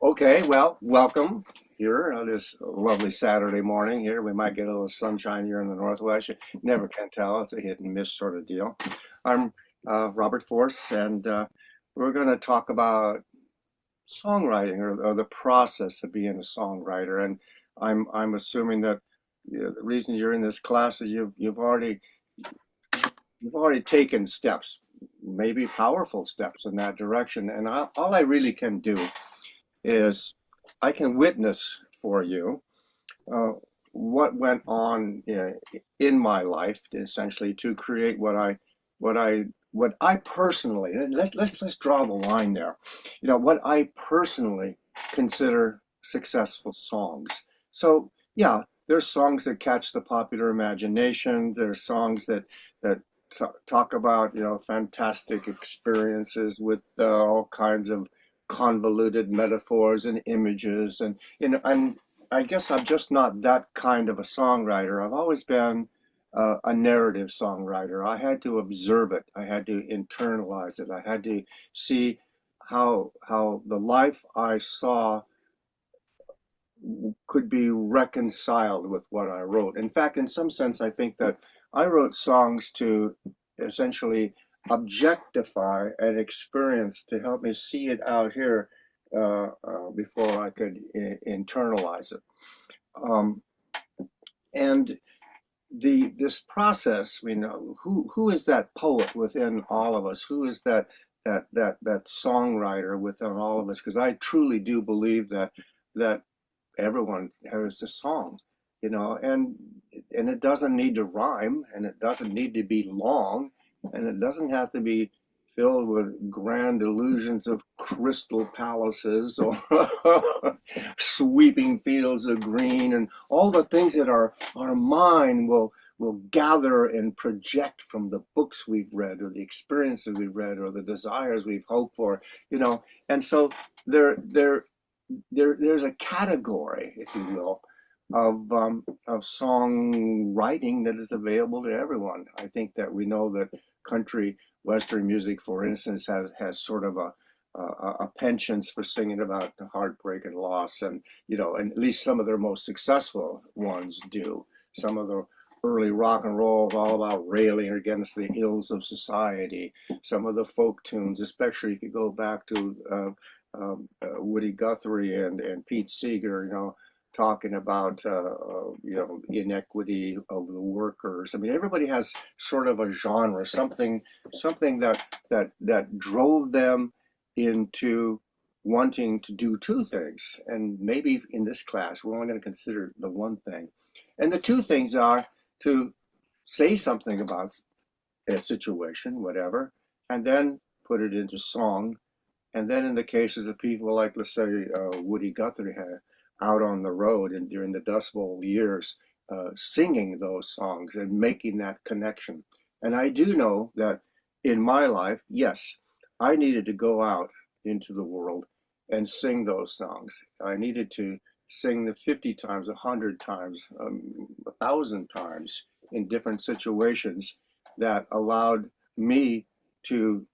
Okay, well, welcome here on this lovely Saturday morning here. We might get a little sunshine here in the Northwest. You never can tell. It's a hit and miss sort of deal. I'm Robert Force, and we're going to talk about songwriting or the process of being a songwriter. And I'm assuming that the reason you're in this class is you've already taken steps, maybe powerful steps in that direction. And all I really can do is I can witness for you uh, what went on in my life, essentially, to create what I what I personally, and let's draw the line there. What I personally consider successful songs. So yeah, there's songs that catch the popular imagination. There's songs that talk about fantastic experiences with all kinds of convoluted metaphors and images, and I guess I'm just not that kind of a songwriter. I've always been a narrative songwriter. I had to observe it. I had to internalize it. I had to see how the life I saw could be reconciled with what I wrote. In fact, in some sense, I think that I wrote songs to essentially objectify an experience to help me see it out here before I could internalize it. Um, and this process, who is that poet within all of us? Who is that songwriter within all of us? Because I truly do believe that everyone has a song, and it doesn't need to rhyme, and it doesn't need to be long, and it doesn't have to be filled with grand illusions of crystal palaces or sweeping fields of green and all the things that our mind will gather and project from the books we've read or the experiences we've read or the desires we've hoped for, and so there there's a category, if you will, of songwriting that is available to everyone. I think that we know that country western music, for instance, has sort of a penchant for singing about heartbreak and loss, and at least some of their most successful ones do. Some of the early rock and roll is all about railing against the ills of society. Some of the folk tunes, especially if you go back to Woody Guthrie and Pete Seeger, talking about inequity of the workers. I mean, everybody has sort of a genre, something that drove them into wanting to do two things. And maybe in this class, we're only going to consider the one thing. And the two things are to say something about a situation, whatever, and then put it into song. And then in the cases of people like, let's say, Woody Guthrie had out on the road and during the Dust Bowl years, singing those songs and making that connection. And I do know that in my life, yes, I needed to go out into the world and sing those songs. I needed to sing the 50 times, 100 times, 1,000 times in different situations that allowed me to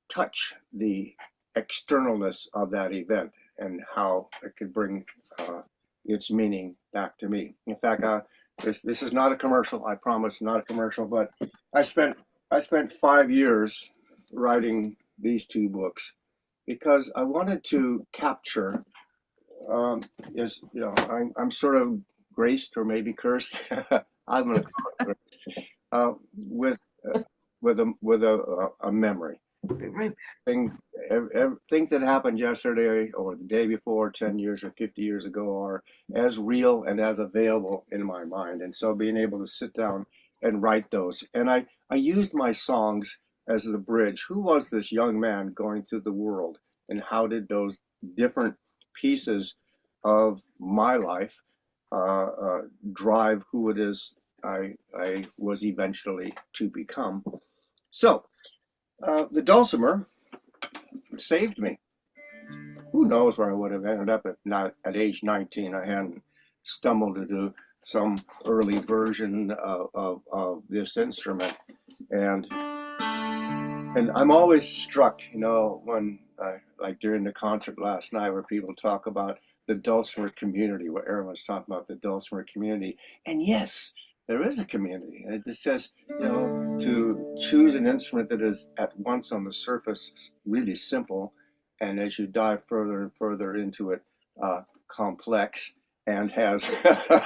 touch the externalness of that event and how it could bring its meaning back to me. In fact, this is not a commercial. I promise, not a commercial. But I spent 5 years writing these two books because I wanted to capture. Is I'm sort of graced or maybe cursed. I'm going to call it with a memory. Right. Things that happened yesterday or the day before, 10 years or 50 years ago, are as real and as available in my mind. And so being able to sit down and write those. And I used my songs as the bridge. Who was this young man going through the world? And how did those different pieces of my life drive who it is I was eventually to become? So, the dulcimer saved me. Who knows where I would have ended up if not at age 19 I hadn't stumbled into some early version of this instrument. And And I'm always struck, when like during the concert last night, where people talk about the dulcimer community, where everyone's talking about the dulcimer community. And yes, there is a community. And it says, to choose an instrument that is at once on the surface really simple, and as you dive further and further into it, complex, and has,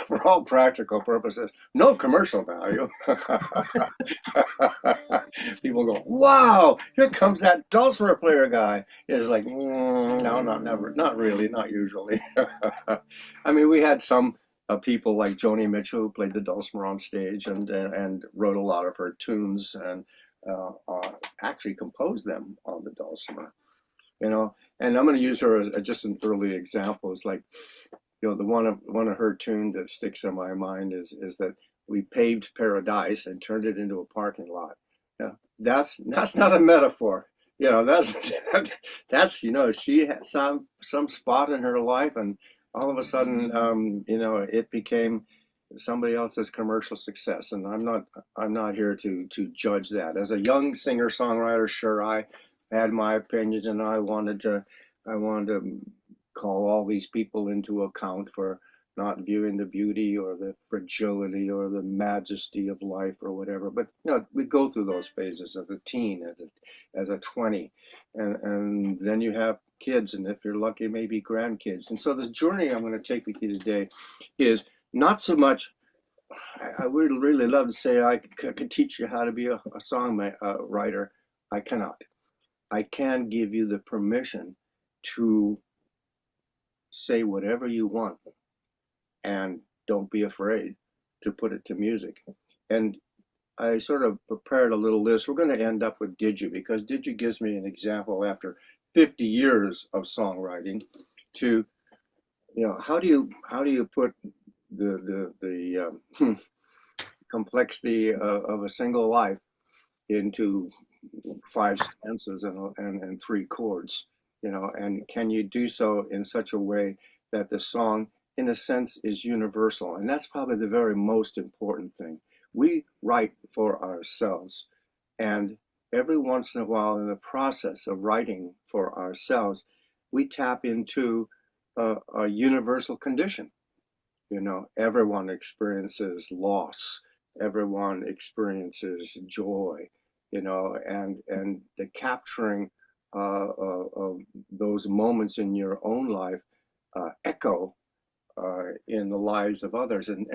for all practical purposes, no commercial value. People go, "Wow, here comes that dulcimer player guy." It's like, no, not never, not really, not usually. I mean, we had some people like Joni Mitchell who played the dulcimer on stage and wrote a lot of her tunes and actually composed them on the dulcimer. And I'm going to use her as just an early example. It's like, the one of her tunes that sticks in my mind is that we paved paradise and turned it into a parking lot. Yeah, that's not a metaphor. That's that's she had some spot in her life, and all of a sudden, it became somebody else's commercial success. And I'm not here to judge that. As a young singer songwriter, sure, I had my opinions, and I wanted to call all these people into account for not viewing the beauty or the fragility or the majesty of life or whatever. But we go through those phases as a teen, as a 20, and then you have kids, and if you're lucky, maybe grandkids. And so this journey I'm going to take with you today is not so much. I would really love to say I could teach you how to be a song writer. I cannot. I can give you the permission to say whatever you want, and don't be afraid to put it to music. And I sort of prepared a little list. We're going to end up with Did You, because Did You gives me an example after 50 years of songwriting to, how do you put the complexity of a single life into 5 stanzas and 3 chords, and can you do so in such a way that the song, in a sense, is universal? And that's probably the very most important thing. We write for ourselves, and every once in a while, in the process of writing for ourselves, we tap into a universal condition. Everyone experiences loss, everyone experiences joy, and the capturing of those moments in your own life echo in the lives of others, and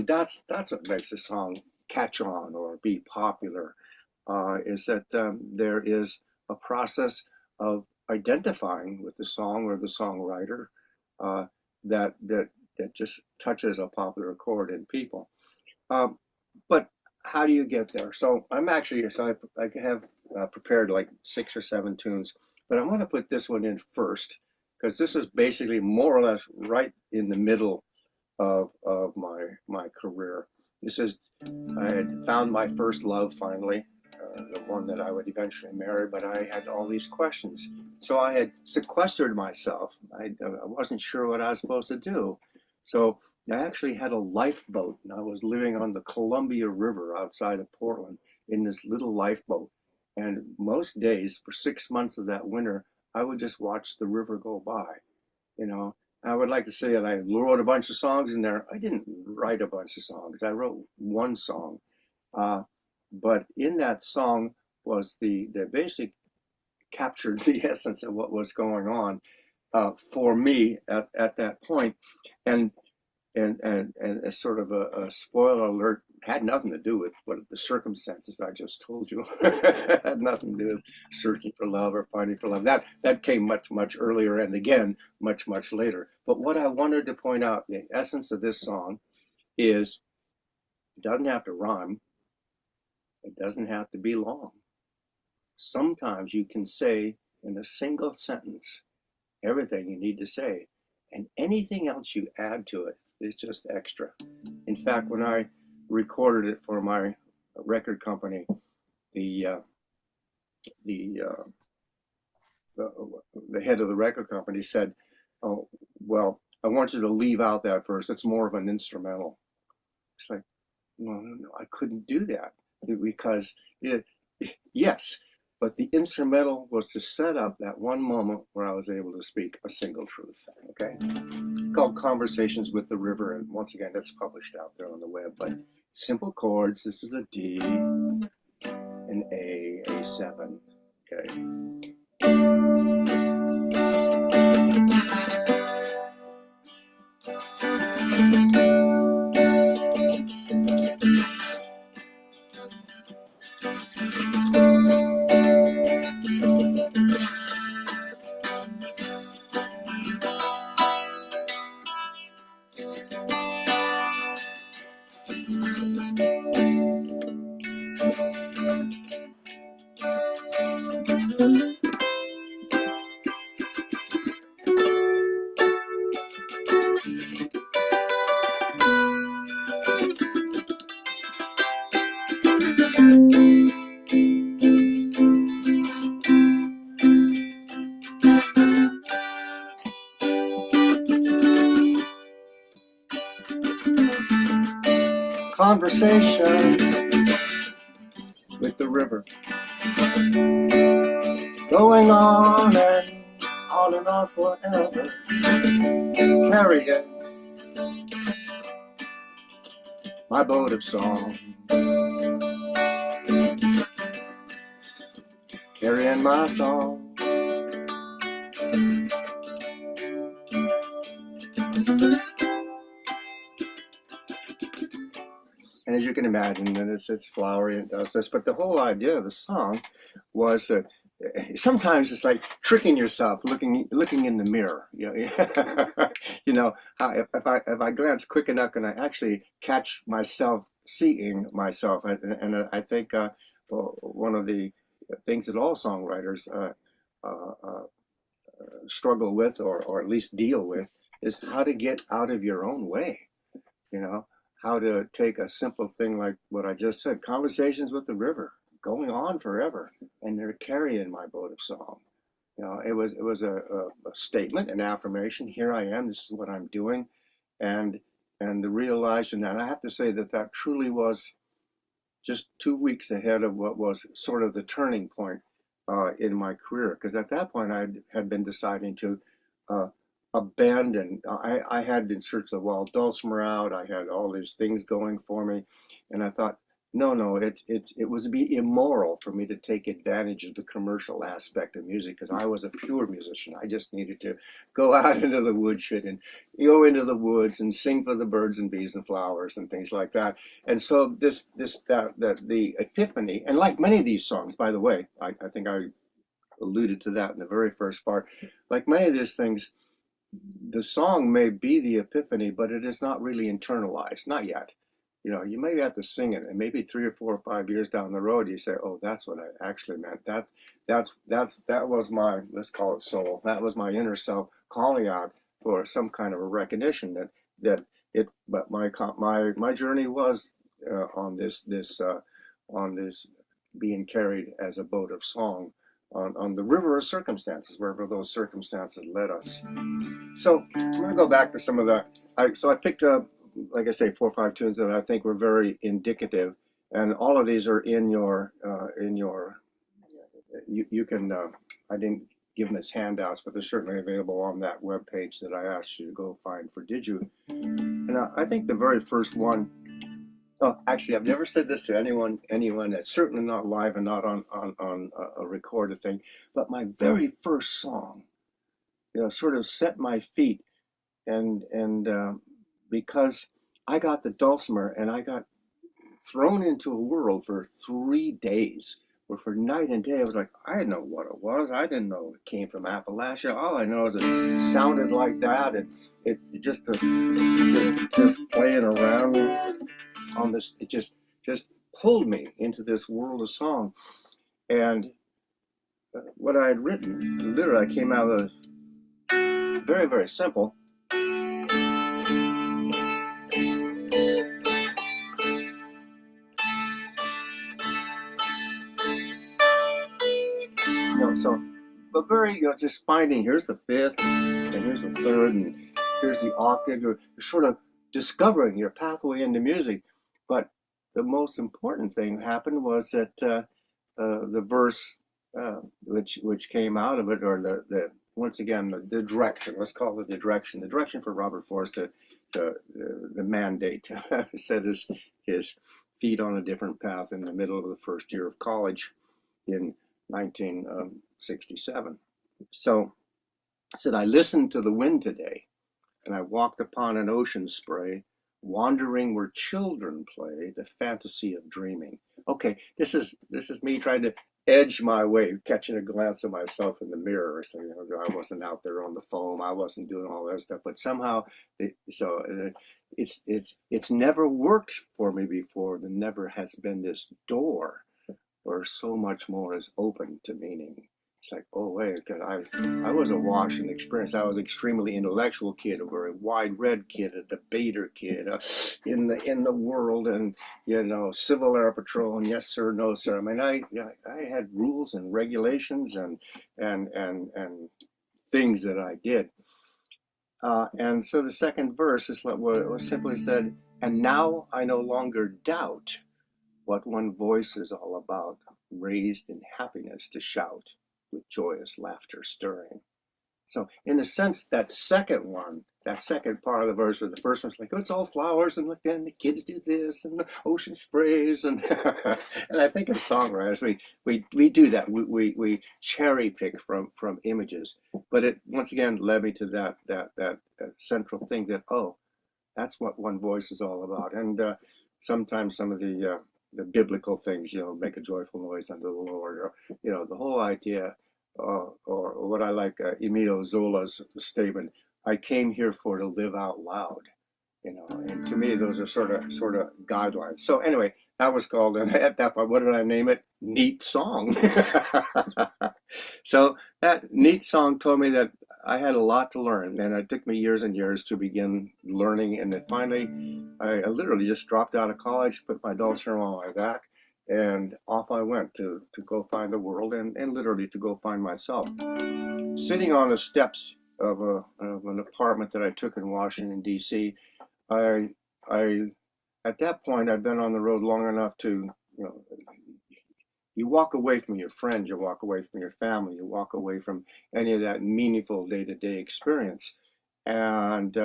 that's what makes a song catch on or be popular, is that there is a process of identifying with the song or the songwriter uh, that just touches a popular chord in people. But how do you get there? So I have prepared like 6 or 7 tunes, but I want to put this one in first, because this is basically more or less right in the middle of my career. This is I had found my first love finally, the one that I would eventually marry, but I had all these questions. So I had sequestered myself. I wasn't sure what I was supposed to do. So I actually had a lifeboat, and I was living on the Columbia River outside of Portland in this little lifeboat. And most days for 6 months of that winter, I would just watch the river go by. You know, I would like to say that I wrote a bunch of songs in there. I didn't write a bunch of songs. I wrote one song. Uh, but in that song was the basic, captured the essence of what was going on for me at that point. And and as sort of a spoiler alert, had nothing to do with what the circumstances I just told you. Had nothing to do with searching for love or finding for love. That came much earlier, and again much later. But what I wanted to point out, the essence of this song is, it doesn't have to rhyme. It doesn't have to be long. Sometimes you can say in a single sentence everything you need to say, and anything else you add to it is just extra. In fact, when I recorded it for my record company, the uh, the, uh, the head of the record company said, "Oh, well, I want you to leave out that verse. It's more of an instrumental." It's like, no, I couldn't do that, because yes, but the instrumental was to set up that one moment where I was able to speak a single truth. Okay, called Conversations with the River, and once again, that's published out there on the web. But simple chords. This is the D, an A7. Okay. Conversation with the river, going on and on forever, carrying my boat of song, carrying my song. And as you can imagine, that it's flowery and does this, but the whole idea of the song was sometimes it's like tricking yourself, looking in the mirror. You know, if I glance quick enough, can I actually catch myself seeing myself? And I think one of the things that all songwriters struggle with, or at least deal with, is how to get out of your own way. You know, how to take a simple thing like what I just said, conversations with the river, going on forever, and they're carrying my boat of song. You know, it was a statement, an affirmation. Here I am. This is what I'm doing, and the realization. And I have to say that that truly was just 2 weeks ahead of what was sort of the turning point in my career. Because at that point, I had been deciding to uh, abandon. I had in search of the wild dulcimer out. I had all these things going for me, and I thought, no, it was be immoral for me to take advantage of the commercial aspect of music, because I was a pure musician. I just needed to go out into the woodshed and go into the woods and sing for the birds and bees and flowers and things like that. And so the epiphany, and like many of these songs, by the way, I think I alluded to that in the very first part. Like many of these things, the song may be the epiphany, but it is not really internalized, not yet. You know, you may have to sing it, and maybe 3 or 4 or 5 years down the road, you say, "Oh, that's what I actually meant. That was my, let's call it soul. That was my inner self calling out for some kind of a recognition that it." But my journey was on this being carried as a boat of song on the river of circumstances, wherever those circumstances led us. So I'm going to go back to some of the. So I picked up, like I say, 4 or 5 tunes that I think were very indicative, and all of these are in your. You can. I didn't give them as handouts, but they're certainly available on that web page that I asked you to go find for Did You? And I think the very first one. Oh, actually, I've never said this to anyone that's certainly not live and not on a recorded thing. But my very first song, sort of set my feet, and because I got the dulcimer and I got thrown into a world for 3 days, where for night and day I was like, I didn't know what it was. I didn't know it came from Appalachia. All I know is it sounded like that, and it just playing around on this, it just pulled me into this world of song. And what I had written, literally, I came out of very, very simple. So, but very, just finding, here's the fifth, and here's the third, and here's the octave. You're sort of discovering your pathway into music. But the most important thing happened was that the verse which came out of it, or the once again the direction. Let's call it the direction. The direction for Robert Forrest the mandate set his feet on a different path in the middle of the first year of college in 1967. So I said, I listened to the wind today, and I walked upon an ocean spray, wandering where children play, the fantasy of dreaming. Okay, this is me trying to edge my way, catching a glance of myself in the mirror. So, you know, I wasn't out there on the foam, I wasn't doing all that stuff, but somehow, it's never worked for me before. There never has been this door where so much more is open to meaning. It's like, oh wait, because I was awash in experience. I was an extremely intellectual kid, a very wide-read kid, a debater kid, in the world, and you know, Civil Air Patrol, and yes sir, no sir. I mean, I had rules and regulations and things that I did. And so the second verse is what simply said, and now I no longer doubt what one voice is all about, raised in happiness to shout, with joyous laughter stirring. So in a sense, that second part of the verse, where the first one's like, oh, it's all flowers, and look, then the kids do this, and the ocean sprays, and and I think as songwriters, we do that. We cherry pick from images, but it once again led me to that central thing that, oh, that's what one voice is all about. And sometimes some of the biblical things, you know, make a joyful noise unto the Lord, or you know, the whole idea, or what I like, Emile Zola's statement, I came here for to live out loud, you know, and to me those are sort of guidelines. So anyway, that was called, and at that point, what did I name it? Neat Song. So that neat song told me that I had a lot to learn, and it took me years and years to begin learning, and then finally I literally just dropped out of college, put my dulcimer on my back, and off I went to go find the world, and literally to go find myself. Sitting on the steps of an apartment that I took in Washington, D.C., I at that point, I'd been on the road long enough to, you know, you walk away from your friends, you walk away from your family, you walk away from any of that meaningful day-to-day experience. And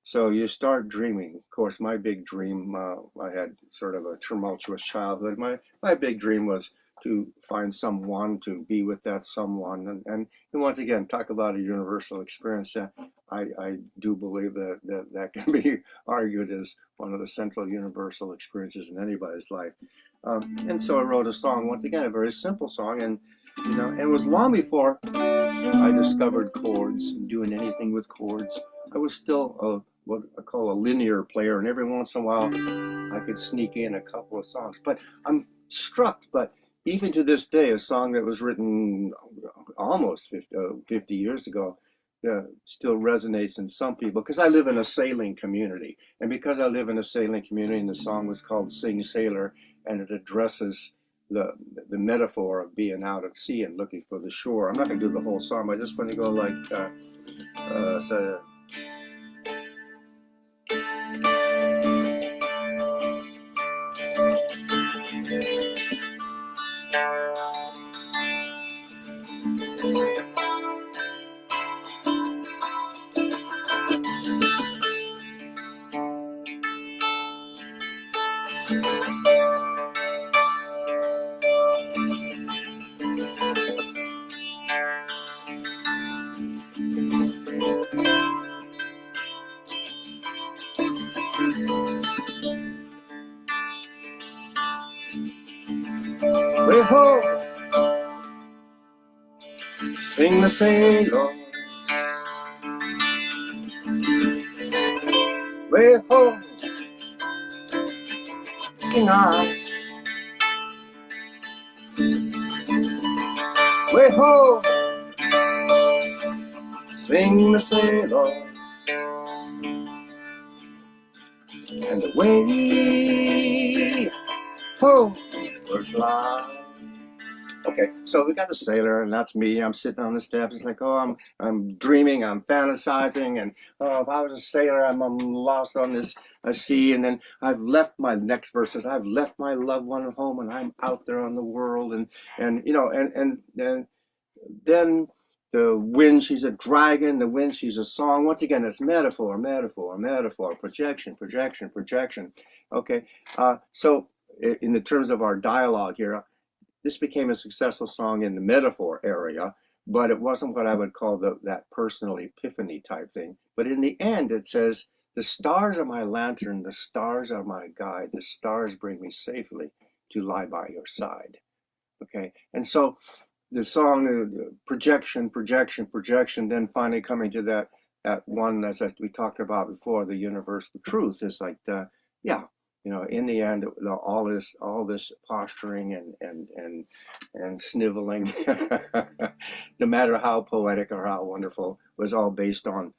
so you start dreaming. Of course, my big dream, I had sort of a tumultuous childhood. My big dream was to find someone, to be with that someone. And once again, talk about a universal experience. I do believe that can be argued as one of the central universal experiences in anybody's life. And so I wrote a song, once again, a very simple song, and you know, it was long before I discovered chords and doing anything with chords. I was still what I call a linear player, and every once in a while I could sneak in a couple of songs. But I'm struck, but even to this day, a song that was written almost 50 years ago still resonates in some people, because I live in a sailing community. And because I live in a sailing community, and the song was called Sing Sailor, and it addresses the metaphor of being out at sea and looking for the shore. I'm not going to do the whole song, but I just want to go like, so, way ho, sing the sailor. Way ho, sing I. Way ho, sing the sailor. And away ho, bird fly. Okay, so we got the sailor, and that's me. I'm sitting on the steps. It's like, oh, I'm dreaming, I'm fantasizing, and oh, if I was a sailor, I'm lost on this sea. And then I've left my next verse says, I've left my loved one at home, and I'm out there on the world, and you know, and then the wind, she's a dragon. The wind, she's a song. Once again, it's metaphor, metaphor, metaphor, projection, projection, projection. Okay, so in the terms of our dialogue here, this became a successful song in the metaphor area, but it wasn't what I would call that personal epiphany type thing. But in the end, it says, the stars are my lantern, the stars are my guide, the stars bring me safely to lie by your side. Okay, and so the song, projection, projection, projection, then finally coming to that one, as we talked about before, the universal truth is like, yeah, you know, in the end, all this posturing and sniveling, no matter how poetic or how wonderful, was all based on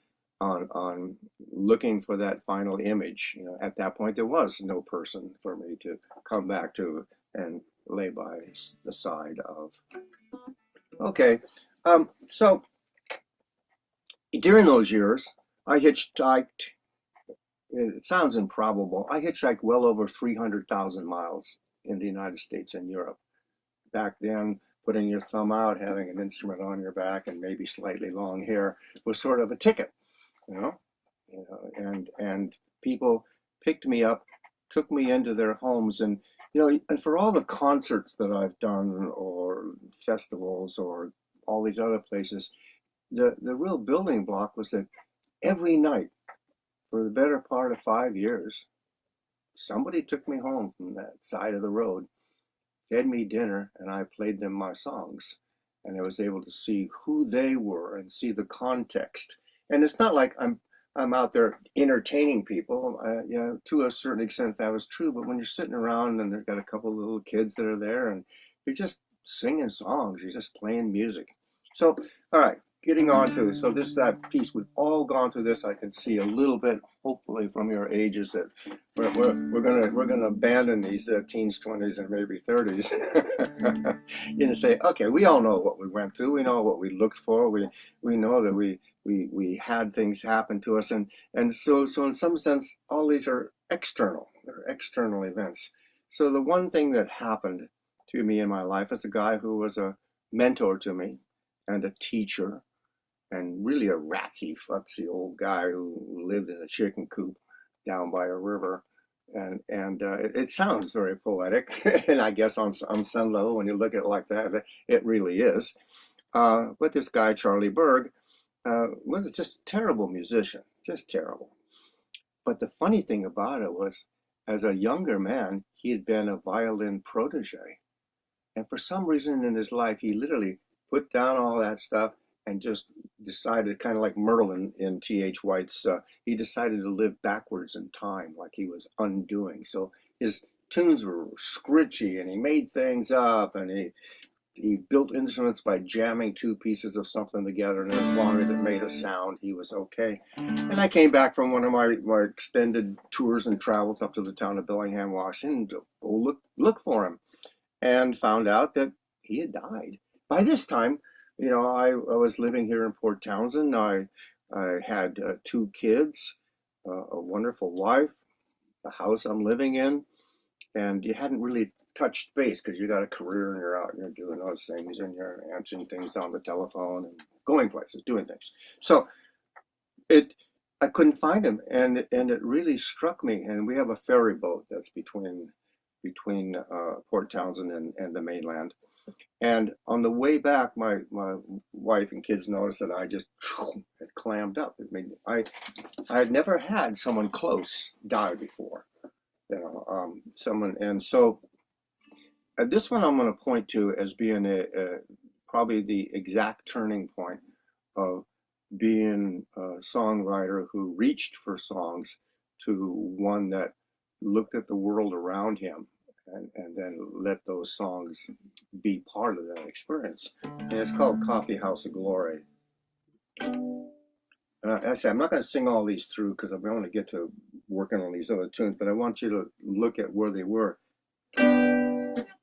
looking for that final image. You know, at that point, there was no person for me to come back to and lay by the side of. Okay, so during those years, I hitchhiked. It sounds improbable. I hitchhiked well over 300,000 miles in the United States and Europe. Back then, putting your thumb out, having an instrument on your back, and maybe slightly long hair was sort of a ticket, you know. And people picked me up, took me into their homes, and and for all the concerts that I've done, or festivals, or all these other places, the real building block was that every night for the better part of 5 years, somebody took me home from that side of the road, fed me dinner, and I played them my songs. And I was able to see who they were and see the context. And it's not like I'm out there entertaining people. To a certain extent that was true. But when you're sitting around and they've got a couple of little kids that are there, and you're just singing songs, you're just playing music. So, all right, getting on to, so that piece, we've all gone through this. I can see a little bit, hopefully, from your ages, that we're gonna abandon these teens, 20s, and maybe 30s. Say, okay, we all know what we went through. We know what we looked for. We know that we had things happen to us, and so in some sense, all these are external. They're external events. So the one thing that happened to me in my life is a guy who was a mentor to me and a teacher, and really a ratsy, futsy old guy who lived in a chicken coop down by a river. And it sounds very poetic, and I guess on some level, when you look at it like that, it really is. But this guy, Charlie Berg, was just a terrible musician, just terrible. But the funny thing about it was, as a younger man, he had been a violin protege. And for some reason in his life, he literally put down all that stuff and just decided, kind of like Merlin in T.H. White's, he decided to live backwards in time, like he was undoing. So his tunes were scritchy, and he made things up, and he built instruments by jamming two pieces of something together, and as long as it made a sound, he was okay. And I came back from one of my extended tours and travels up to the town of Bellingham, Washington, to go look for him, and found out that he had died. By this time, I was living here in Port Townsend. I had two kids, a wonderful wife, the house I'm living in, and you hadn't really touched base because you got a career and you're out and you're doing those things and you're answering things on the telephone and going places, doing things. So I couldn't find him, and it really struck me. And we have a ferry boat that's between Port Townsend and the mainland. And on the way back, my wife and kids noticed that I just had clammed up. I mean, I had never had someone close die before, someone. And so this one I'm going to point to as being probably the exact turning point of being a songwriter who reached for songs, to one that looked at the world around him and then let those songs be part of that experience. And it's called Coffeehouse of Glory. I say, I'm not going to sing all these through because I'm going to get to working on these other tunes, but I want you to look at where they were.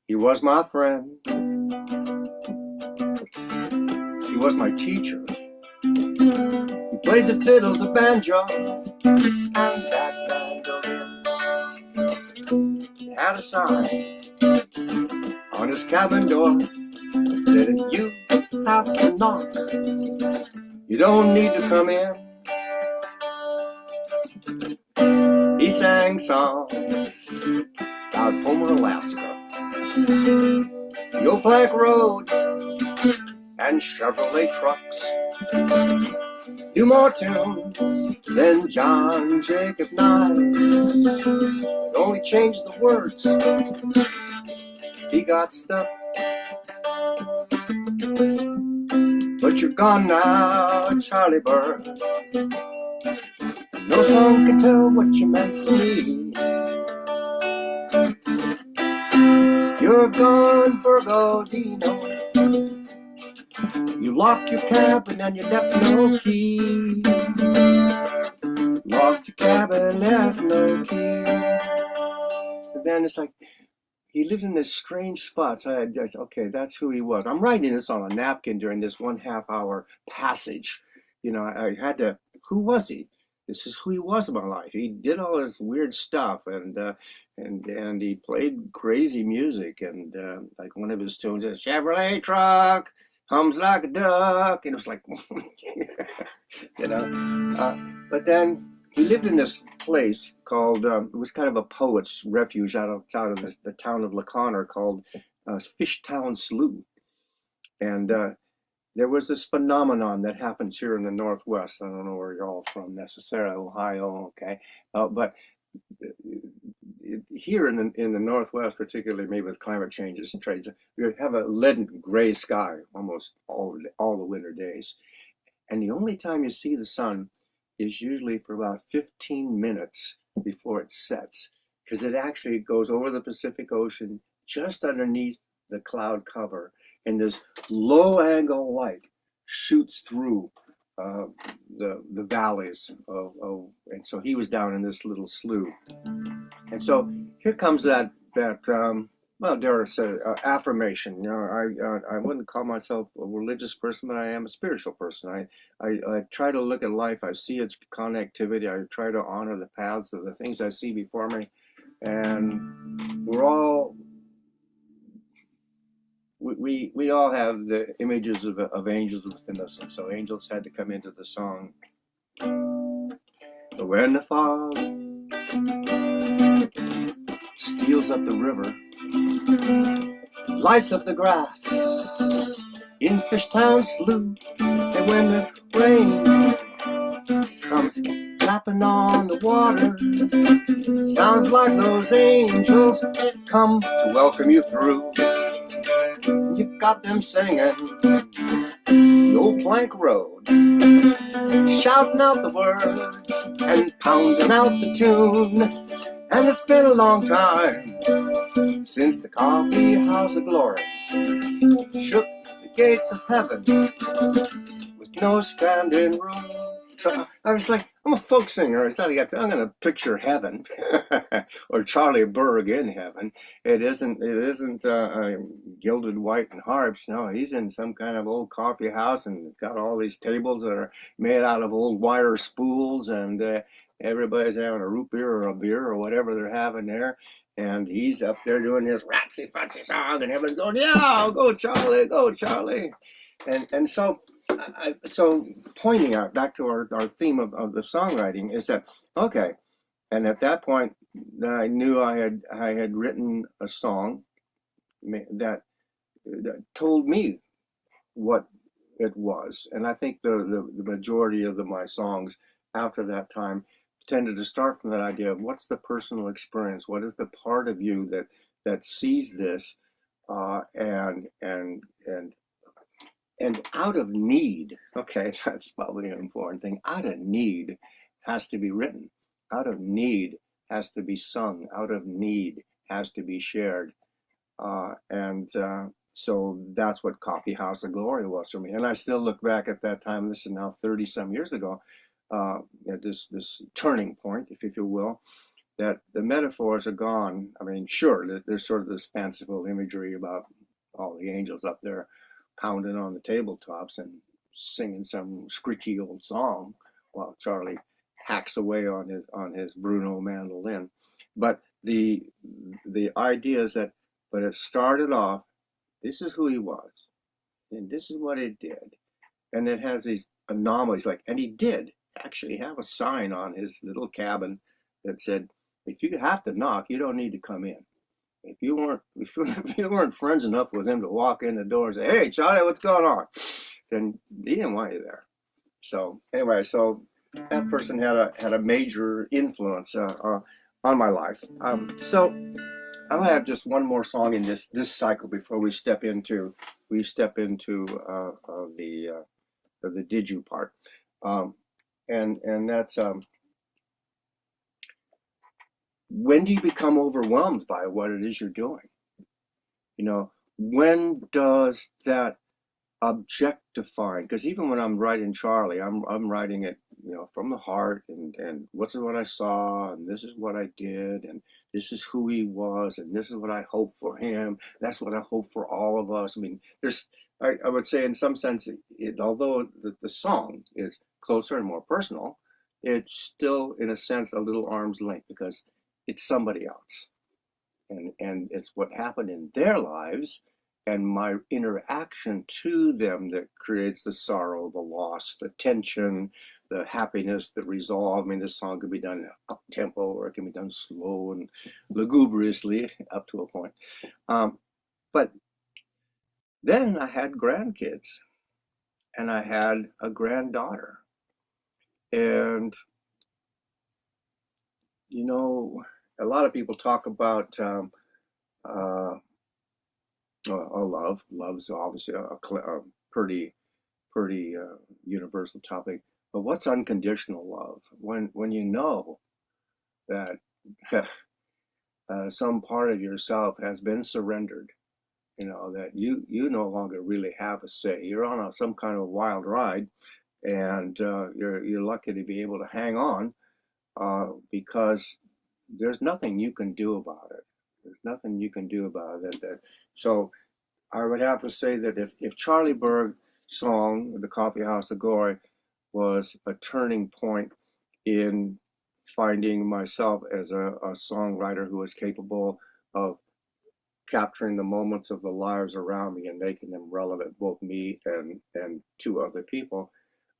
He was my friend, was my teacher. He played the fiddle, the banjo, and that mandolin. He had a sign on his cabin door that if you have to knock, you don't need to come in. He sang songs about Homer, Alaska, the old plank road, and Chevrolet trucks. Do more tunes than John Jacob Nice, but only changed the words. He got stuck. But you're gone now, Charlie Bird. No song can tell what you meant to me. You're gone, Bergodino. You locked your cabin and you left no key. Locked your cabin, left no key. So then it's like, he lived in this strange spot. So I just, okay, that's who he was. I'm writing this on a napkin during this 1/2 hour passage. You know, I had to, who was he? This is who he was in my life. He did all this weird stuff, and he played crazy music, and like one of his tunes is Chevrolet truck hums like a duck, and it was like, you know. But then he lived in this place called, it was kind of a poet's refuge out of the town of LaConner called Fishtown Slough. And there was this phenomenon that happens here in the Northwest. I don't know where you're all from necessarily, Ohio, okay. But here in the Northwest, particularly maybe with climate changes and trades, you have a leaden gray sky almost all the winter days. And the only time you see the sun is usually for about 15 minutes before it sets, because it actually goes over the Pacific Ocean just underneath the cloud cover, and this low angle light shoots through the valleys and so he was down in this little slough. And so here comes that well, dare I say, affirmation. You know, I wouldn't call myself a religious person, but I am a spiritual person. I try to look at life. I see its connectivity. I try to honor the paths of the things I see before me. And we're all, we all have the images of angels within us. And so angels had to come into the song. So when the fog steals up the river, lights up the grass in Fishtown Slough, and when the rain comes lapping on the water, sounds like those angels come to welcome you through. You've got them singing the old plank road, shouting out the words and pounding out the tune. And it's been a long time since the Coffeehouse of Glory shook the gates of heaven with no standing room. So I was like, I'm a folk singer. I'm going to picture heaven or Charlie Berg in heaven. It isn't gilded white and harps. No, he's in some kind of old coffee house and got all these tables that are made out of old wire spools, and everybody's having a root beer or a beer or whatever they're having there. And he's up there doing his ratsy-fatsy song, and everyone's going, yeah, go Charlie, go Charlie. And so pointing out back to our theme of the songwriting is that, okay, and at that point I knew I had written a song that told me what it was. And I think the majority of my songs after that time tended to start from that idea of what's the personal experience, what is the part of you that sees this, and out of need, okay, that's probably an important thing. Out of need has to be written. Out of need has to be sung. Out of need has to be shared. So that's what Coffeehouse of Glory was for me. And I still look back at that time, this is now 30 some years ago, at this turning point, if you will, that the metaphors are gone. I mean, sure, there's sort of this fanciful imagery about all the angels up there pounding on the tabletops, and singing some screechy old song while Charlie hacks away on his Bruno mandolin. But the idea is that, but it started off, this is who he was, and this is what it did. And it has these anomalies, like, and he did actually have a sign on his little cabin that said, if you have to knock, you don't need to come in. If you weren't friends enough with him to walk in the door and say, hey, Charlie, what's going on? Then he didn't want you there. So anyway, so that person had a major influence on my life. So I'll have just one more song in this cycle before we step into the did you part, and that's when do you become overwhelmed by what it is you're doing? You know, when does that objectifying, because even when I'm writing Charlie, I'm writing it, you know, from the heart, and what's what I saw, and this is what I did, and this is who he was, and this is what I hope for him. That's what I hope for all of us. I mean, I would say in some sense, although the song is closer and more personal, it's still in a sense a little arm's length because it's somebody else, and it's what happened in their lives and my interaction to them that creates the sorrow, the loss, the tension, the happiness, the resolve. I mean, this song could be done up tempo or it can be done slow and lugubriously up to a point. But then I had grandkids and I had a granddaughter. And, you know, a lot of people talk about love. Love's obviously a pretty universal topic. But what's unconditional love? When you know that some part of yourself has been surrendered, you know, that you no longer really have a say. You're on some kind of wild ride, and you're lucky to be able to hang on because there's nothing you can do about it. There's nothing you can do about it. So I would have to say that if Charlie Berg's song, The Coffeehouse Agora, was a turning point in finding myself as a songwriter who was capable of capturing the moments of the lives around me and making them relevant, both me and to other people.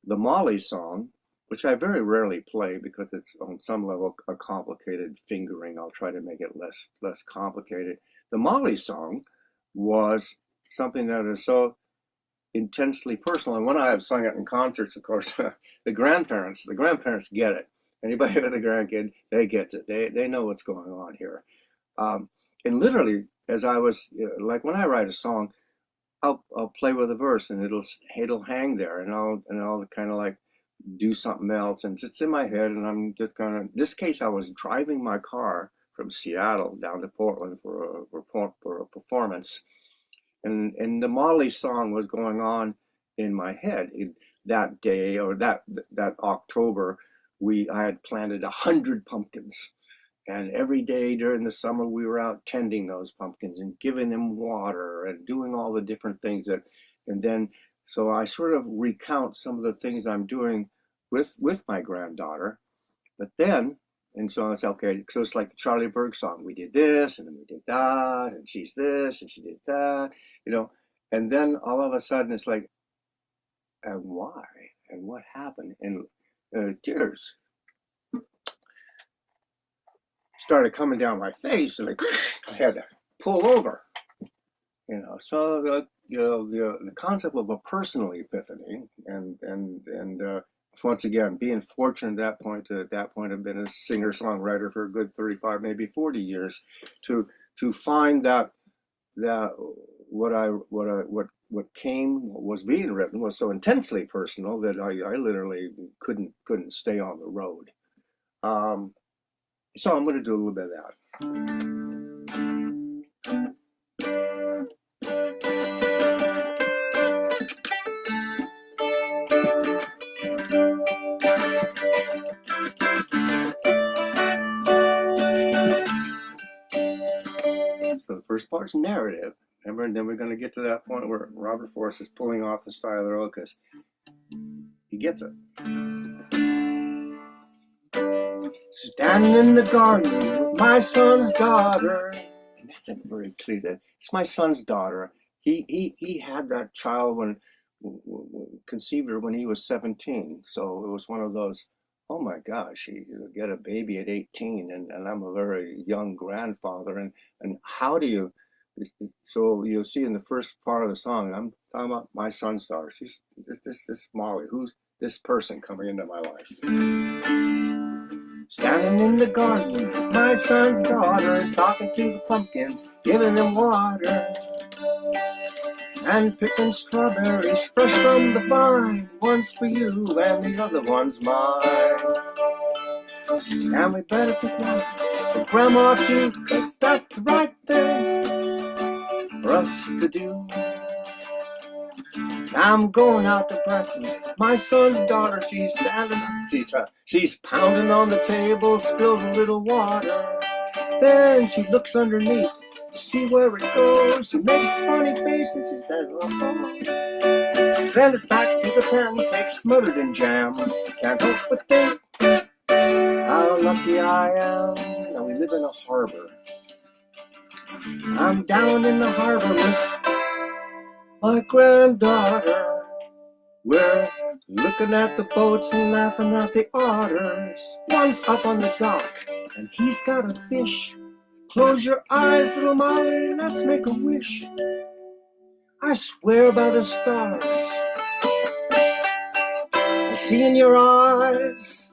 The Molly song, which I very rarely play because it's on some level a complicated fingering. I'll try to make it less complicated. The Molly song was something that is so intensely personal. And when I have sung it in concerts, of course, the grandparents get it. Anybody with a grandkid, they get it. They know what's going on here. And literally, as I was, like when I write a song, I'll play with a verse and it'll hang there, and I'll kind of like do something else, and it's in my head, and I'm just kind of. This case, I was driving my car from Seattle down to Portland for a performance, and the Molly song was going on in my head. That day or that October, I had planted 100 pumpkins. And every day during the summer, we were out tending those pumpkins and giving them water and doing all the different things and then, so I sort of recount some of the things I'm doing with my granddaughter. But then, and so it's okay, so it's like the Charlie Berg song. We did this and then we did that, and she's this and she did that, you know. And then all of a sudden it's like, and why? And what happened? And tears started coming down my face, and I had to pull over, you know. So the concept of a personal epiphany, and once again, being fortunate at that point, I've been a singer songwriter for a good 35, maybe 40 years, to find that what was being written was so intensely personal that I literally couldn't stay on the road. So I'm going to do a little bit of that. So the first part's narrative. Remember, and then we're going to get to that point where Robert Forrest is pulling off the side of the road because gets it. Standing in the garden with my son's daughter. And that's a very clear. It's my son's daughter. He had that child when conceived her when he was 17. So it was one of those, oh my gosh, you get a baby at 18, and I'm a very young grandfather. And how do you, so you'll see in the first part of the song, I'm talking about my son's daughter. She's this Molly. Who's this person coming into my life? Standing in the garden with my son's daughter, talking to the pumpkins, giving them water, and picking strawberries fresh from the vine. One's for you and the other one's mine. And we better pick one for Grandma too, 'cause that's the right thing for us to do. I'm going out to breakfast. My son's daughter, she's standing up. She's pounding on the table, spills a little water. Then she looks underneath to see where it goes. She makes a funny face and she says, oh. Then it's back to the pancakes smothered in jam. Can't help but think how lucky I am. Now we live in a harbor. I'm down in the harbor with my granddaughter. We're looking at the boats and laughing at the otters. One's up on the dock and he's got a fish. Close your eyes, little Molly, let's make a wish. I swear by the stars I see in your eyes,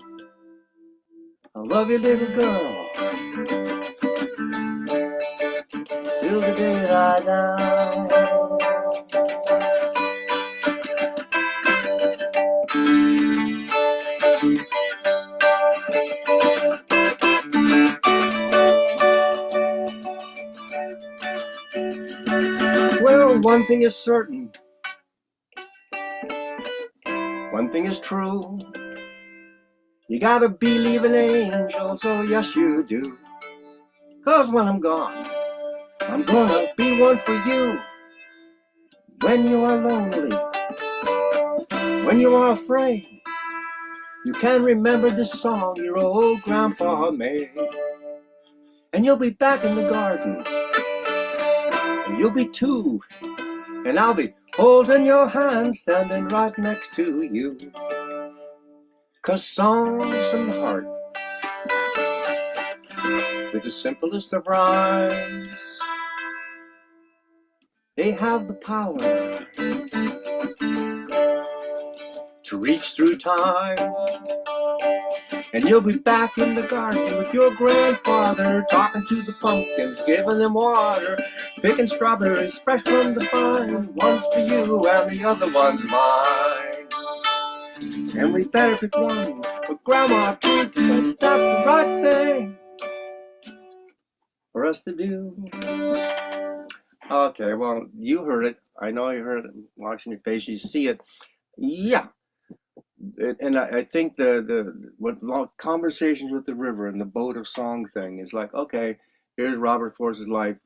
I love you, little girl, till the day that I die. Well, one thing is certain, one thing is true. You gotta believe in angels, oh yes you do. 'Cause when I'm gone, I'm gonna be one for you. When you are lonely, when you are afraid, you can remember this song your old grandpa made. And you'll be back in the garden, and you'll be two, and I'll be holding your hand, standing right next to you. 'Cause songs from the heart, with the simplest of rhymes, they have the power to reach through time. And you'll be back in the garden with your grandfather, talking to the pumpkins, giving them water, picking strawberries fresh from the vine. One's for you and the other one's mine. And we better pick one for Grandma too, 'cause that's the right thing for us to do. Okay, well, you heard it. I know you heard it. Watching your face, you see it. Yeah. And I think what conversations with the river and the boat of song thing is like, okay, here's Robert Force's life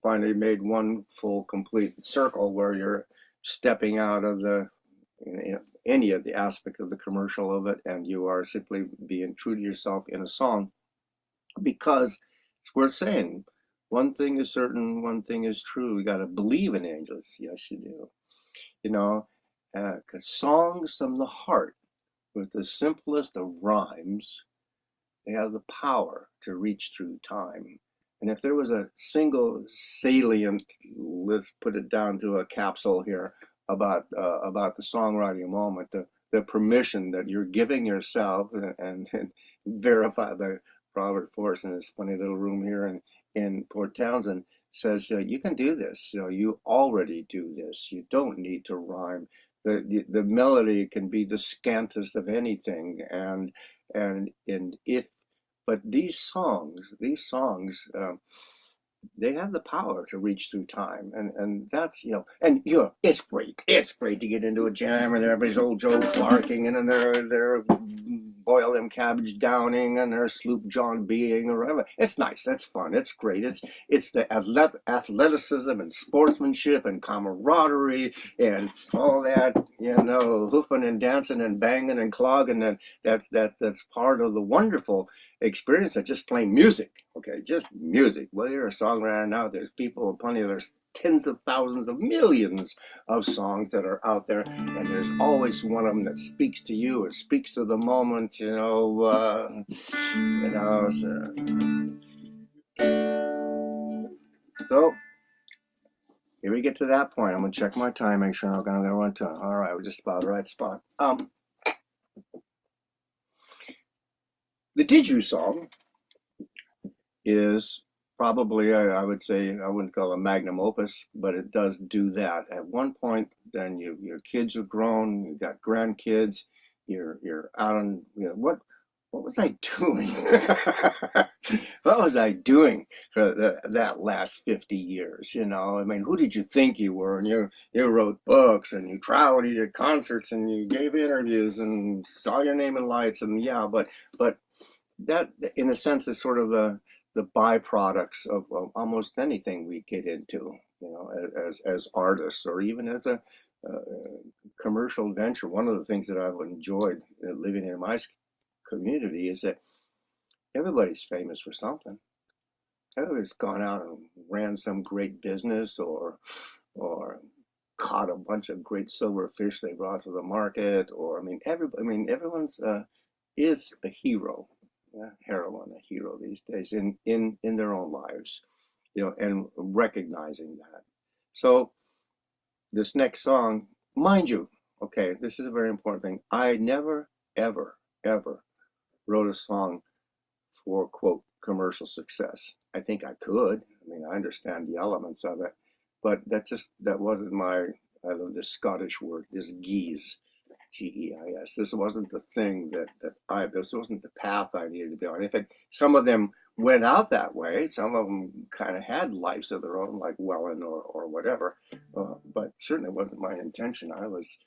finally made one full complete circle where you're stepping out of the any of the aspect of the commercial of it, and you are simply being true to yourself in a song, because it's worth saying. One thing is certain, one thing is true. You got to believe in angels. Yes, you do. You know, 'cause songs from the heart, with the simplest of rhymes, they have the power to reach through time. And if there was a single salient, let's put it down to a capsule here, about the songwriting moment, the permission that you're giving yourself, and verified by Robert Force in his funny little room here in Port Townsend, says you can do this. You already do this. You don't need to rhyme. The melody can be the scantest of anything, and if, but these songs, they have the power to reach through time, and that's, it's great to get into a jam and everybody's old Joe Clarking, and then they're boil them cabbage downing and their sloop John being or whatever. It's nice. That's fun. It's great. It's the athleticism and sportsmanship and camaraderie and all that, hoofing and dancing and banging and clogging. And that's part of the wonderful experience of just playing music. Okay, just music. Well, you're a songwriter now. There's people, there's tens of thousands of millions of songs that are out there, and there's always one of them that speaks to you or speaks to the moment, so here we get to that point. I'm gonna check my time, make sure I'm not gonna run to. All right, we're just about the right spot. The Did You song is probably, I would say, I wouldn't call it a magnum opus, but it does do that. At one point, then your kids are grown, you've got grandkids, you're out on, what was I doing? What was I doing for that last 50 years? I mean, who did you think you were? And you wrote books and you traveled, you did concerts and you gave interviews and saw your name in lights, and but that, in a sense, is sort of the byproducts of almost anything we get into, as artists or even as a commercial venture. One of the things that I've enjoyed living in my community is that everybody's famous for something. Everybody's gone out and ran some great business or caught a bunch of great silver fish they brought to the market, or everyone's is a hero. Heroine, a hero these days in their own lives, and recognizing that. So this next song, mind you, okay, this is a very important thing. I never, ever, ever wrote a song for, quote, commercial success. I think I could. I understand the elements of it, but that wasn't I love this Scottish word, this geese. GEIS. This wasn't the thing this wasn't the path I needed to be on. In fact, some of them went out that way. Some of them kind of had lives of their own, like Welland or whatever. But certainly wasn't my intention. I was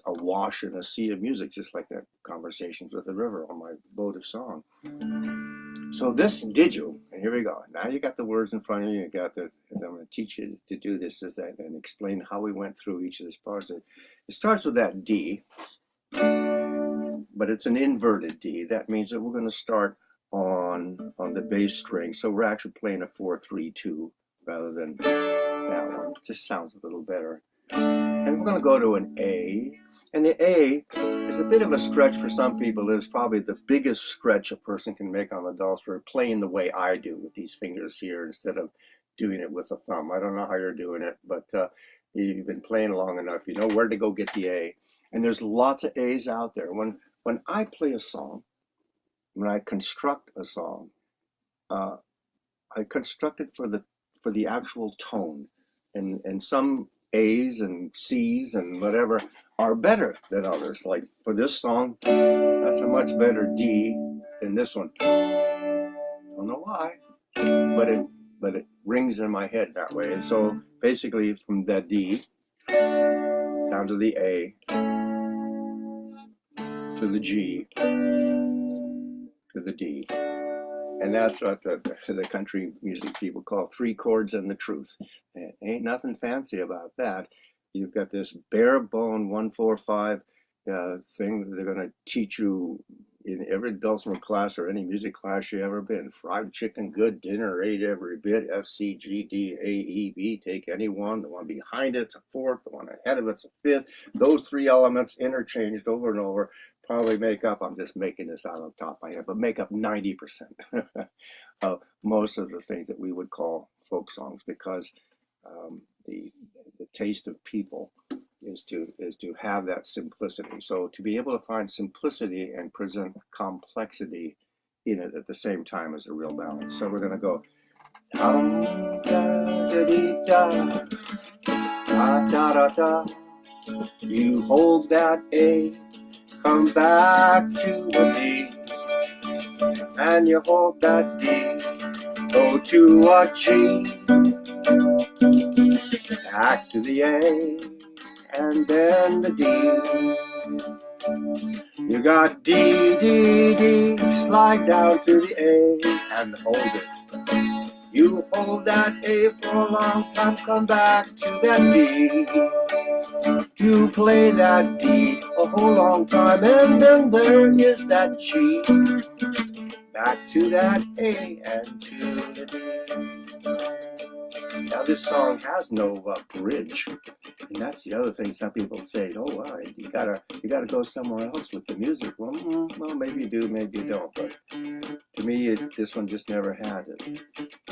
awash in a sea of music, just like that Conversations with the River on my boat of song. So this Did You, and here we go. Now you got the words in front of you. I'm going to teach you to do this and explain how we went through each of these parts. It starts with that D, but it's an inverted D. That means that we're going to start on the bass string. So we're actually playing a 4-3-2 rather than that one. It just sounds a little better. And we're going to go to an A. And the A is a bit of a stretch for some people. It's probably the biggest stretch a person can make on the dulcimer, playing the way I do with these fingers here instead of doing it with a thumb. I don't know how you're doing it, but you've been playing long enough. You know where to go get the A. And there's lots of A's out there. When I play a song, when I construct a song, I construct it for the actual tone. And some A's and C's and whatever are better than others. Like for this song, that's a much better D than this one. I don't know why, but it rings in my head that way. And so basically from that D down to the A to the G to the D. And that's what the country music people call 3 chords and the truth. Ain't nothing fancy about that. You've got this bare bone 1-4-5 thing that they're going to teach you in every dulcimer class or any music class you ever been. Fried chicken, good dinner, ate every bit. F, C, G, D, A, E, B. Take any one. The one behind it's a fourth. The one ahead of it's a fifth. Those 3 elements interchanged over and over probably make up, I'm just making this out on top of my head, but make up 90% of most of the things that we would call folk songs, because the taste of people is to have that simplicity. So to be able to find simplicity and present complexity in it at the same time is a real balance. So we're going to go da da da da da da. You hold that A, come back to a B, and you hold that D, go to a G, back to the A, and then the D. You got D, D, D, slide down to the A and hold it. You hold that A for a long time, come back to that D. You play that D a whole long time, and then there is that G. Back to that A and to the D. Now this song has no bridge, and that's the other thing. Some people say, "Oh, well, you gotta go somewhere else with the music." Well, maybe you do, maybe you don't. But to me, this one just never had it.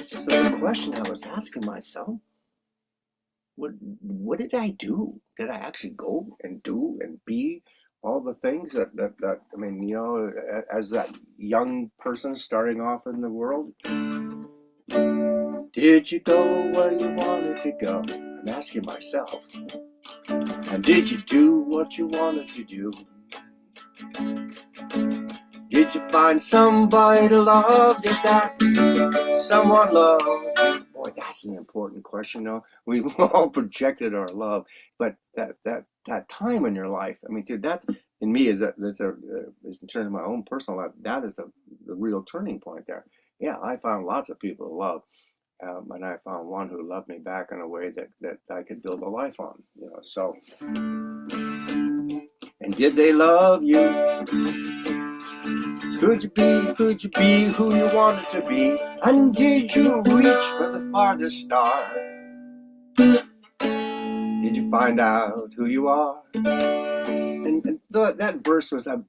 So the question I was asking myself, what did I do? Did I actually go and do and be all the things that I mean, you know, as that young person starting off in the world? Did you go where you wanted to go? I'm asking myself. And did you do what you wanted to do? Did you find somebody to love? Did that someone love you? Boy, that's an important question. No, we've all projected our love, but that time in your life, I mean, dude, that's in me is in terms of my own personal life, that is the real turning point there. Yeah, I found lots of people to love. And I found one who loved me back in a way that I could build a life on, you know. So, and did they love you? Could you be who you wanted to be? And did you reach for the farthest star? Did you find out who you are? And that verse was a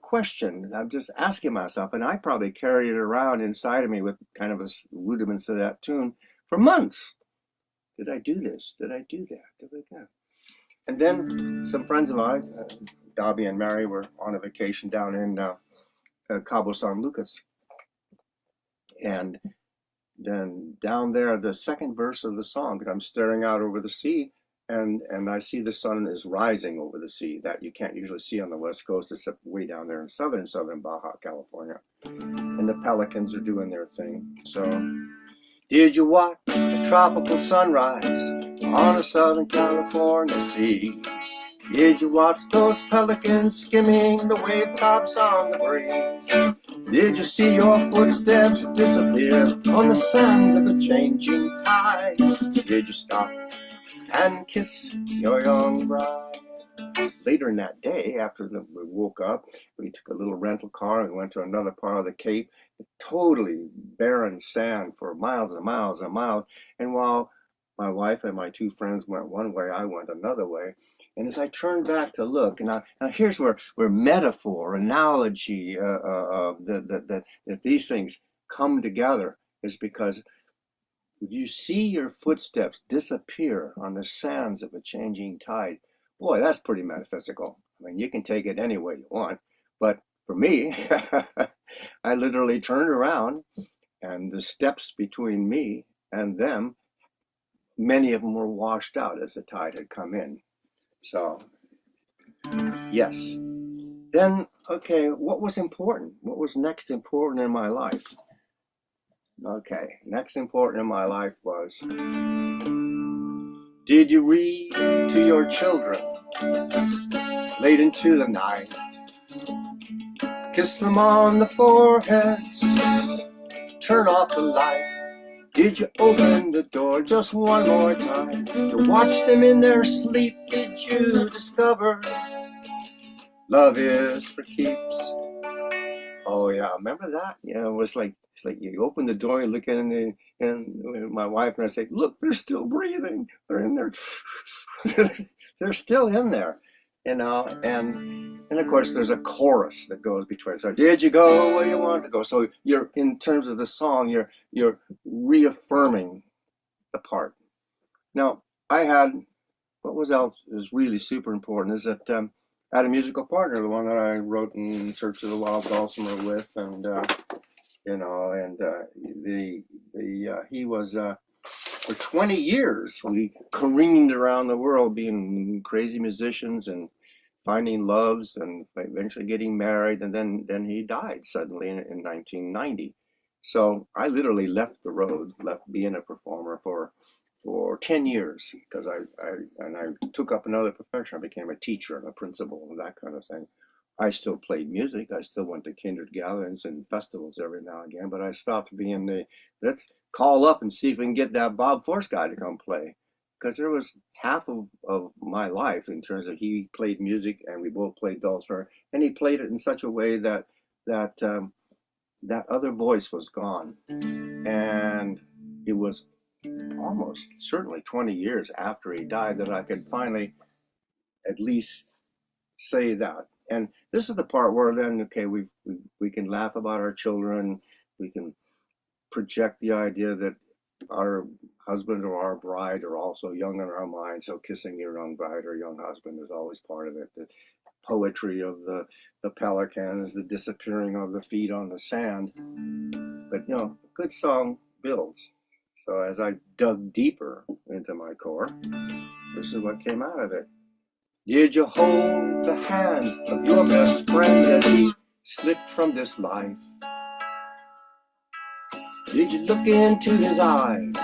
question. I'm just asking myself, and I probably carried it around inside of me with kind of a rudiments of that tune for months. Did I do this? Did I do that? Did I do that? And then some friends of mine, Dobby and Mary, were on a vacation down in Cabo San Lucas. And then down there, the second verse of the song, I'm staring out over the sea, and I see the sun is rising over the sea. That you can't usually see on the West Coast, except way down there in southern Baja California. And the pelicans are doing their thing. So, did you watch a tropical sunrise on a southern California sea? Did you watch those pelicans skimming the wave tops on the breeze? Did you see your footsteps disappear on the sands of a changing tide? Did you stop and kiss your young bride? Later in that day, after we woke up, we took a little rental car and went to another part of the Cape, totally barren sand for miles and miles and miles. And while my wife and my two friends went one way, I went another way. And as I turned back to look, and now here's where metaphor, analogy, that these things come together, is because you see your footsteps disappear on the sands of a changing tide. Boy, that's pretty metaphysical. I mean, you can take it any way you want, but for me, I literally turned around, and the steps between me and them, many of them were washed out as the tide had come in. So, yes. Then, okay, what was important? What was next important in my life? Okay, next important in my life was, did you read to your children late into the night? Kiss them on the foreheads, turn off the light. Did you open the door just one more time to watch them in their sleep? Did you discover love is for keeps? Oh yeah, remember that? Yeah, it was like, it's like you open the door, you look in, and my wife and I say, "Look, they're still breathing. They're in there. They're still in there." You know, and of course there's a chorus that goes between. So, did you go where you wanted to go? So you're, in terms of the song, you're reaffirming the part. Now, I had, what was else is really super important is that I had a musical partner, the one that I wrote in Search of the Wild Dulcimer with, and you know, and he was for 20 years we careened around the world being crazy musicians and finding loves and eventually getting married, and then he died suddenly in 1990. So I literally left the road, left being a performer for 10 years, because I took up another profession. I became a teacher and a principal and that kind of thing. I still played music. I still went to kindred gatherings and festivals every now and again, but I stopped being let's call up and see if we can get that Bob Force guy to come play. Because there was half of my life in terms of he played music and we both played dulcimer, and he played it in such a way that that other voice was gone. And it was almost certainly 20 years after he died that I could finally at least say that. And this is the part where then, okay, we can laugh about our children, we can project the idea that our husband or our bride are also young in our mind, so kissing your young bride or young husband is always part of it. The poetry of the pelicans, the disappearing of the feet on the sand. But a good song builds. So as I dug deeper into my core, this is what came out of it. Did you hold the hand of your best friend as he slipped from this life? Did you look into his eyes,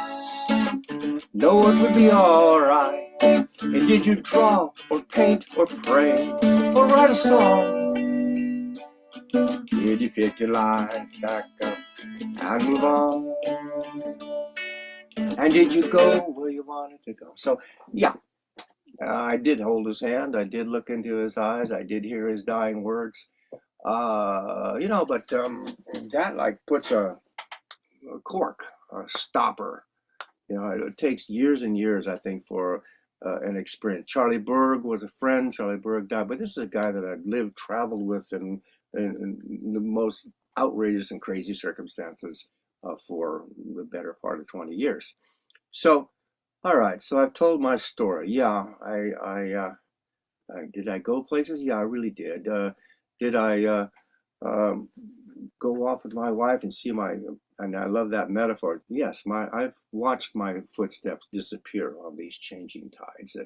know it would be alright? And did you draw or paint or pray or write a song? Did you pick your life back up and move on? And did you go where you wanted to go? So yeah, I did hold his hand. I did look into his eyes. I did hear his dying words. But that like puts a cork, a stopper. It takes years and years, I think, for an experience. Charlie Berg was a friend. Charlie Berg died, but this is a guy that I've lived, traveled with in the most outrageous and crazy circumstances for the better part of 20 years. So, all right. So I've told my story. Yeah, did I go places? Yeah, I really did. Did I go off with my wife and see and I love that metaphor. Yes, I've watched my footsteps disappear on these changing tides.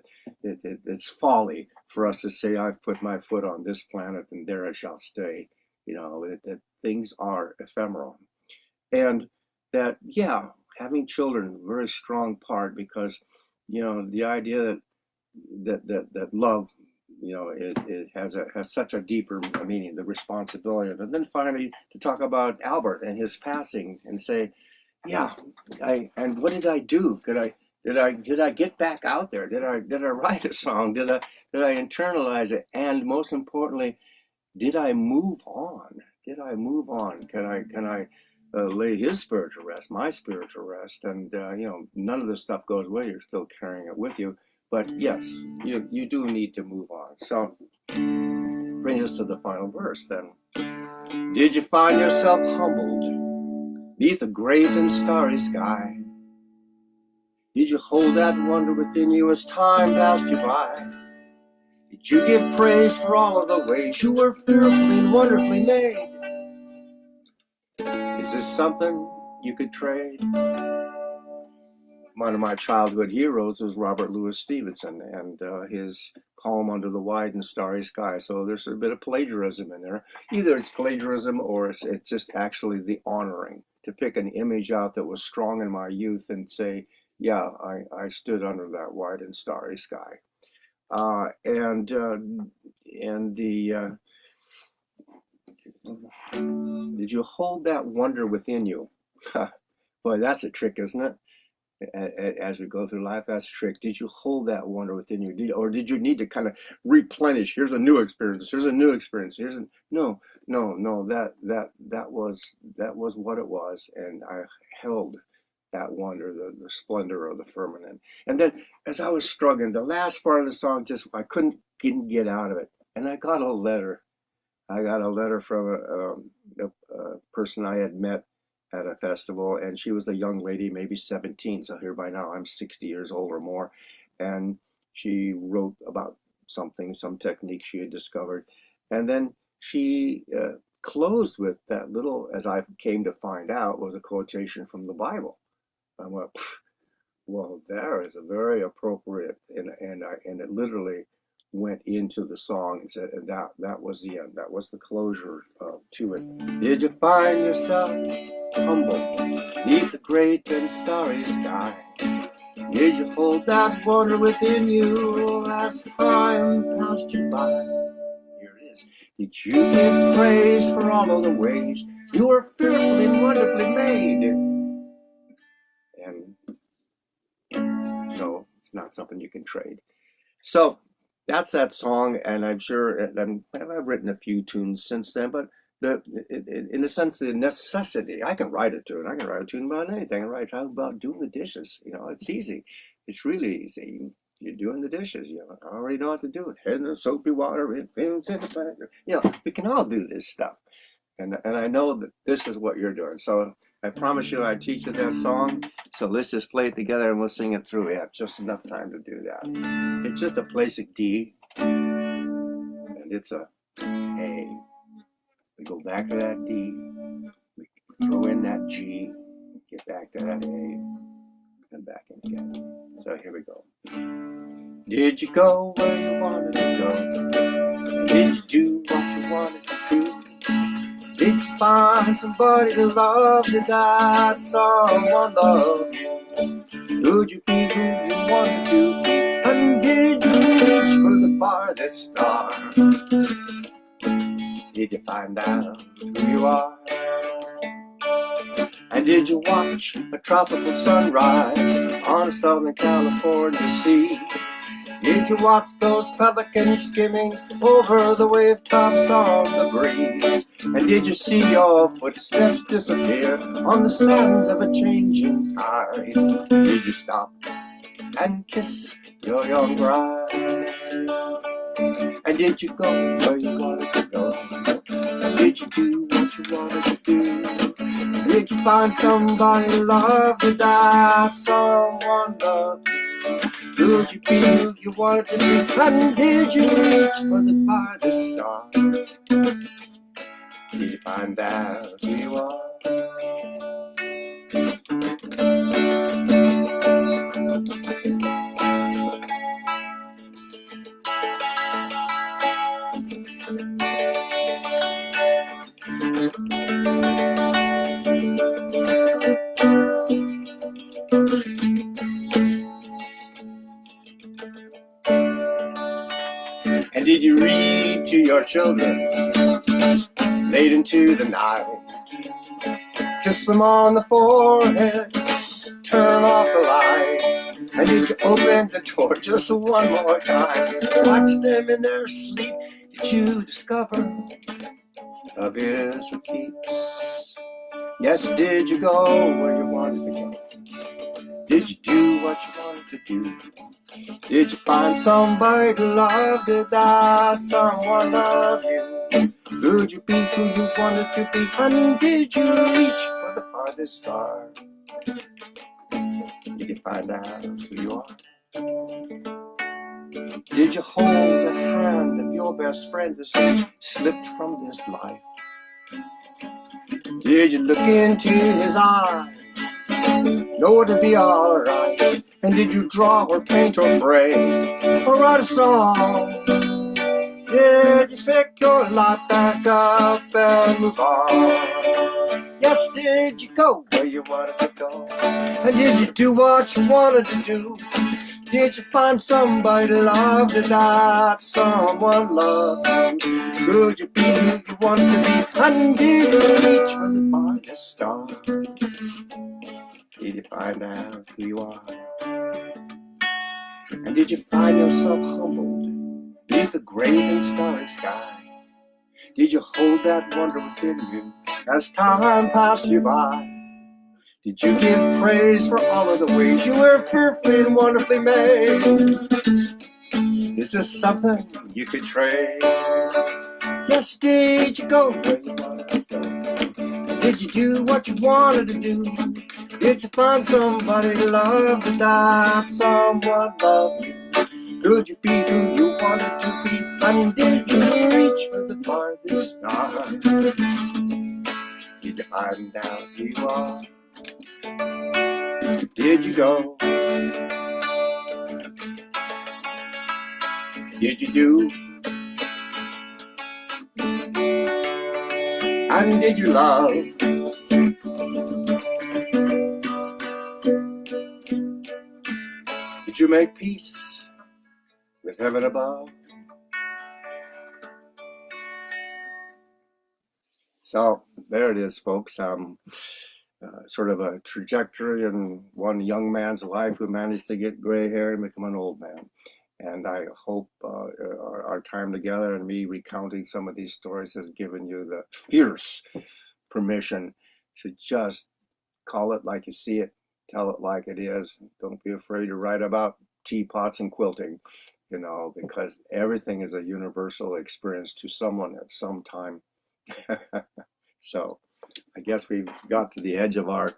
It's folly for us to say I've put my foot on this planet and there I shall stay. That things are ephemeral, and that having children very strong part, because the idea that love, it has such a deeper meaning, the responsibility of it. And then finally to talk about Albert and his passing and say, and what did I do? Did I get back out there? Did I write a song? Did I internalize it? And most importantly, did I move on? Did I move on? Can I lay his spirit to rest, my spirit to rest? And none of this stuff goes away. You're still carrying it with you. But yes, you do need to move on. So bring us to the final verse then. Did you find yourself humbled beneath a great and starry sky? Did you hold that wonder within you as time passed you by? Did you give praise for all of the ways you were fearfully and wonderfully made? Is this something you could trade? One of my childhood heroes was Robert Louis Stevenson and his poem Under the Wide and Starry Sky. So there's a bit of plagiarism in there. Either it's plagiarism or it's just actually the honoring, to pick an image out that was strong in my youth and say, yeah, I stood under that wide and starry sky. Did you hold that wonder within you? Boy, that's a trick, isn't it? As we go through life, that's a trick. Did you hold that wonder within you? Or did you need to kind of replenish? Here's a new experience. Here's a new experience. No. That was what it was, and I held that wonder, the splendor of the firmament. And then, as I was struggling, the last part of the song, I couldn't get out of it, and I got a letter. I got a letter from a person I had met at a festival, and she was a young lady, maybe 17. So here by now I'm 60 years old or more, and she wrote about some technique she had discovered, and then she closed with that little, as I came to find out, was a quotation from the Bible. I went, well, there is a very appropriate, and it literally went into the song and said, and that was the end. That was the closure to it. Did you find yourself humble beneath the great and starry sky? Did you hold that wonder within you as time passed you by? Here it is. Did you give praise for all of the ways you were fearfully and wonderfully made? And no, it's not something you can trade. So that's that song, and I'm sure I've written a few tunes since then, but in the sense of the necessity, I can write a tune. I can write a tune about anything. I can write about doing the dishes. You know, it's easy. It's really easy. You're doing the dishes. You already know what to do. Head in the soapy water, in things in the back. You know, we can all do this stuff. And I know that this is what you're doing. So I promise you I teach you that song. So let's just play it together and we'll sing it through. We have just enough time to do that. It's just a basic D, and it's a A. We go back to that D, we throw in that G, get back to that A, and back in again. So here we go. Did you go where you wanted to go? Did you do what you wanted to do? Did you find somebody to love? Did that someone love you? Could you be who you wanted to be? And did you reach for the farthest star? Did you find out who you are? And did you watch a tropical sunrise on a Southern California sea? Did you watch those pelicans skimming over the wave tops on the breeze? And did you see your footsteps disappear on the sands of a changing tide? Did you stop and kiss your young bride? And did you go where you wanted to go? And did you do what you wanted to do? Did you find somebody to love? Did that someone love you? Could you be who you wanted to be? And did you reach for the farthest star? Did you find out who you are? And did you read to your children late into the night? Kiss them on the forehead, turn off the light. And did you open the door just one more time? Watch them in their sleep. Did you discover love is what keeps? Yes, did you go where you wanted to go? Did you do what you wanted to do? Did you find somebody to love? Did that someone love you? Could you be who you wanted to be? And did you reach for the farthest star? Did you find out who you are? Did you hold the hand of your best friend as he slipped from this life? Did you look into his eyes, know it'll be alright? And did you draw or paint or pray or write a song? Did you pick your life back up and move on? Yes, did you go where you wanted to go? And did you do what you wanted to do? Did you find somebody to love? Did that someone love you? Could you be who you wanted to be? And did you reach for the farthest star? Did you find out who you are? And did you find yourself humbled beneath the great and starry sky? Did you hold that wonder within you as time passed you by? Did you give praise for all of the ways you were fearfully and wonderfully made? Is this something you could trade? Yes, did you go where you wanted to go? Did you do what you wanted to do? Did you find somebody to love? Did that someone love you? Could you be who you wanted to be? And did you reach for the farthest star? Did you find out who you are? Did you go? Did you do? And did you love? Did you make peace with heaven above? So there it is, folks. Sort of a trajectory in one young man's life who managed to get gray hair and become an old man. And I hope our time together and me recounting some of these stories has given you the fierce permission to just call it like you see it, tell it like it is. Don't be afraid to write about teapots and quilting, because everything is a universal experience to someone at some time. So I guess we've got to the edge of our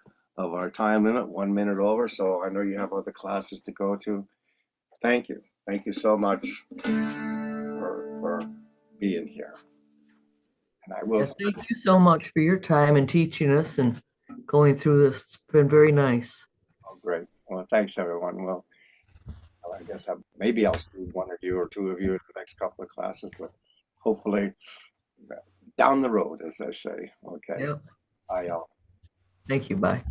time limit, 1 minute over. So I know you have other classes to go to. Thank you. Thank you so much for being here. And I will. Yes, thank you so much for your time and teaching us and going through this. It's been very nice. Oh, great. Well, thanks everyone. Well, I guess maybe I'll see one of you or two of you in the next couple of classes, but hopefully down the road, as they say. Okay. Yep. Bye, y'all. Thank you. Bye.